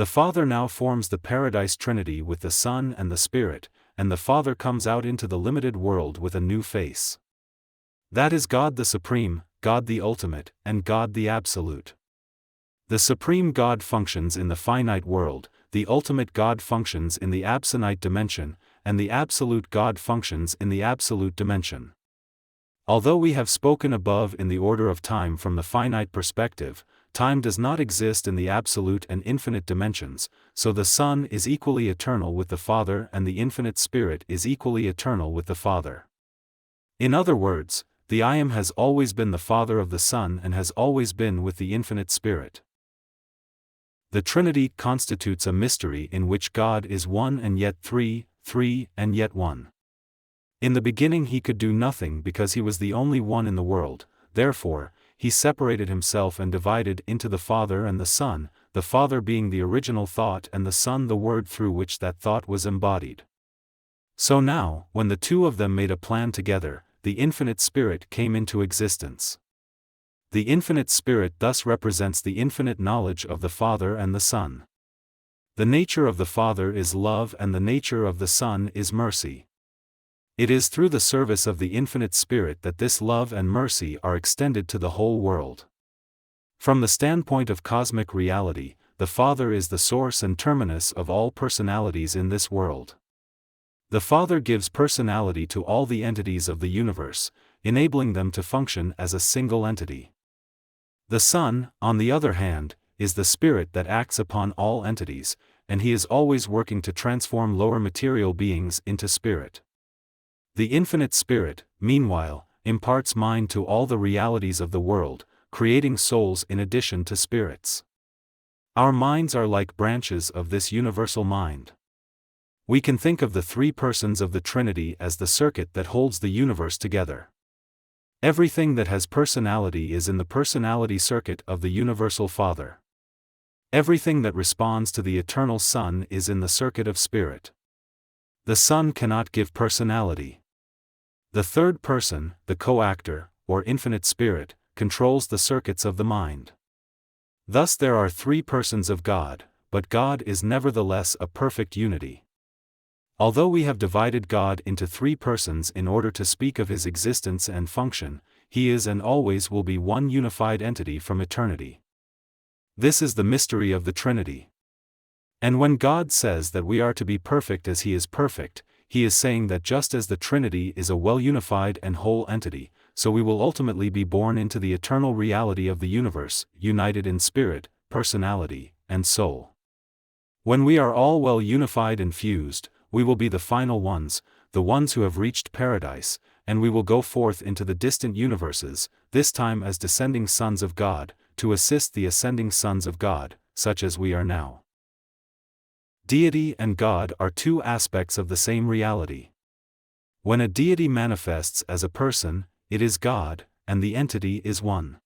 The Father now forms the Paradise Trinity with the Son and the Spirit, and the Father comes out into the limited world with a new face. That is God the Supreme, God the Ultimate, and God the Absolute. The Supreme God functions in the finite world, the Ultimate God functions in the absonite dimension, and the Absolute God functions in the absolute dimension. Although we have spoken above in the order of time from the finite perspective, time does not exist in the absolute and infinite dimensions, so the Son is equally eternal with the Father and the Infinite Spirit is equally eternal with the Father. In other words, the I Am has always been the Father of the Son and has always been with the Infinite Spirit. The Trinity constitutes a mystery in which God is one and yet three, three and yet one. In the beginning he could do nothing because he was the only one in the world, therefore, he separated himself and divided into the Father and the Son, the Father being the original thought and the Son the word through which that thought was embodied. So now, when the two of them made a plan together, the Infinite Spirit came into existence. The Infinite Spirit thus represents the infinite knowledge of the Father and the Son. The nature of the Father is love and the nature of the Son is mercy. It is through the service of the Infinite Spirit that this love and mercy are extended to the whole world. From the standpoint of cosmic reality, the Father is the source and terminus of all personalities in this world. The Father gives personality to all the entities of the universe, enabling them to function as a single entity. The Son, on the other hand, is the Spirit that acts upon all entities, and he is always working to transform lower material beings into spirit. The Infinite Spirit, meanwhile, imparts mind to all the realities of the world, creating souls in addition to spirits. Our minds are like branches of this universal mind. We can think of the three persons of the Trinity as the circuit that holds the universe together. Everything that has personality is in the personality circuit of the Universal Father. Everything that responds to the Eternal Son is in the circuit of Spirit. The Son cannot give personality. The third person, the co-actor, or Infinite Spirit, controls the circuits of the mind. Thus there are three persons of God, but God is nevertheless a perfect unity. Although we have divided God into three persons in order to speak of his existence and function, he is and always will be one unified entity from eternity. This is the mystery of the Trinity. And when God says that we are to be perfect as he is perfect, he is saying that just as the Trinity is a well-unified and whole entity, so we will ultimately be born into the eternal reality of the universe, united in spirit, personality, and soul. When we are all well unified and fused, we will be the final ones, the ones who have reached paradise, and we will go forth into the distant universes, this time as descending sons of God, to assist the ascending sons of God, such as we are now. Deity and God are two aspects of the same reality. When a deity manifests as a person, it is God, and the entity is one.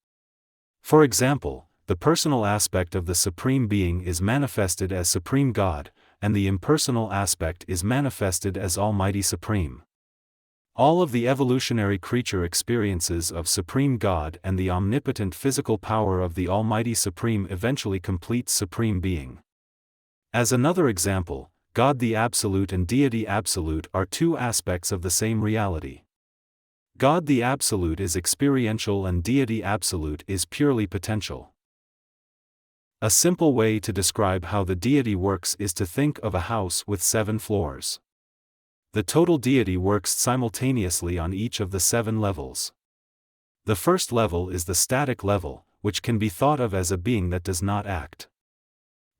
For example, the personal aspect of the Supreme Being is manifested as Supreme God, and the impersonal aspect is manifested as Almighty Supreme. All of the evolutionary creature experiences of Supreme God and the omnipotent physical power of the Almighty Supreme eventually completes Supreme Being. As another example, God the Absolute and Deity Absolute are two aspects of the same reality. God the Absolute is experiential and Deity Absolute is purely potential. A simple way to describe how the deity works is to think of a house with 7 floors. The total deity works simultaneously on each of the 7 levels. The first level is the static level, which can be thought of as a being that does not act.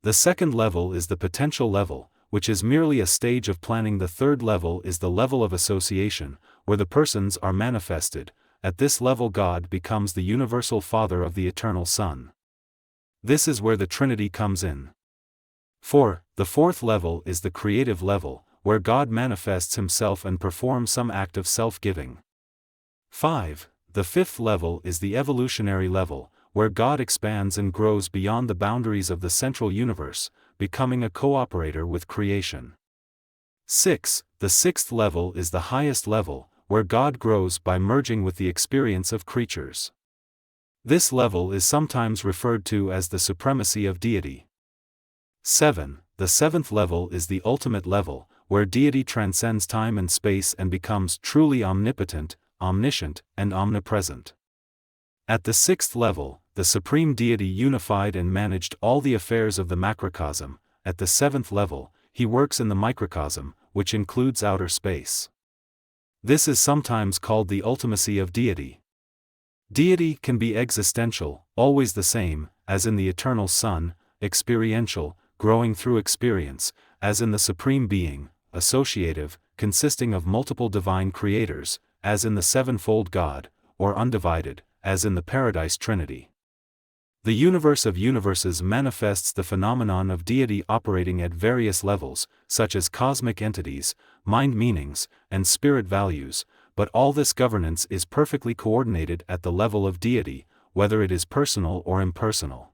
The second level is the potential level, which is merely a stage of planning. The third level is the level of association, where the persons are manifested. At this level God becomes the universal Father of the Eternal Son. This is where the Trinity comes in. 4. The fourth level is the creative level, where God manifests himself and performs some act of self-giving. 5. The fifth level is the evolutionary level, where God expands and grows beyond the boundaries of the central universe, becoming a cooperator with creation. 6. The sixth level is the highest level, where God grows by merging with the experience of creatures. This level is sometimes referred to as the supremacy of deity. 7. The seventh level is the ultimate level, where deity transcends time and space and becomes truly omnipotent, omniscient, and omnipresent. At the sixth level, the supreme deity unified and managed all the affairs of the macrocosm. At the seventh level, he works in the microcosm, which includes outer space. This is sometimes called the ultimacy of deity. Deity can be existential, always the same, as in the eternal Son, experiential, growing through experience, as in the Supreme Being, associative, consisting of multiple divine creators, as in the sevenfold God, or undivided, as in the Paradise Trinity. The universe of universes manifests the phenomenon of deity operating at various levels, such as cosmic entities, mind meanings, and spirit values, but all this governance is perfectly coordinated at the level of deity, whether it is personal or impersonal.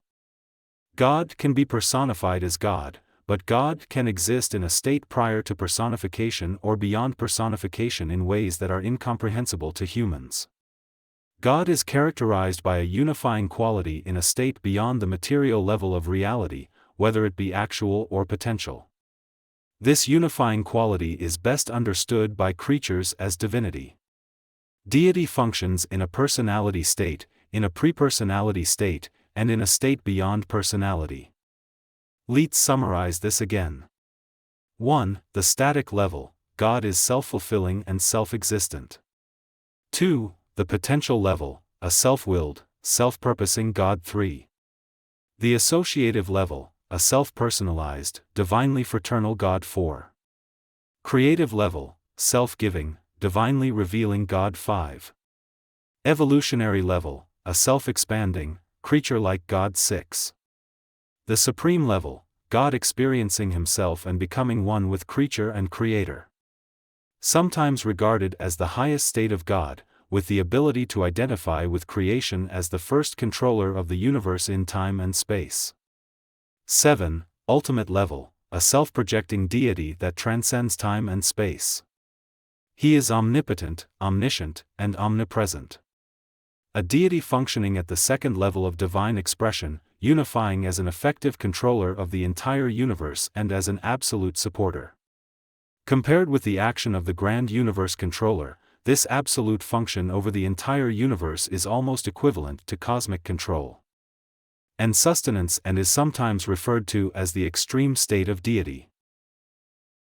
God can be personified as God, but God can exist in a state prior to personification or beyond personification in ways that are incomprehensible to humans. God is characterized by a unifying quality in a state beyond the material level of reality, whether it be actual or potential. This unifying quality is best understood by creatures as divinity. Deity functions in a personality state, in a prepersonality state, and in a state beyond personality. Let's summarize this again. 1. The static level, God is self-fulfilling and self-existent. 2. The potential level, a self-willed, self-purposing God. 3. The associative level, a self-personalized, divinely fraternal God. 4. Creative level, self-giving, divinely revealing God. 5. Evolutionary level, a self-expanding, creature-like God. 6. The supreme level, God experiencing himself and becoming one with creature and creator. Sometimes regarded as the highest state of God, with the ability to identify with creation as the first controller of the universe in time and space. 7. Ultimate level, a self-projecting deity that transcends time and space. He is omnipotent, omniscient, and omnipresent. A deity functioning at the second level of divine expression, unifying as an effective controller of the entire universe and as an absolute supporter. Compared with the action of the grand universe controller, this absolute function over the entire universe is almost equivalent to cosmic control and sustenance, and is sometimes referred to as the extreme state of deity.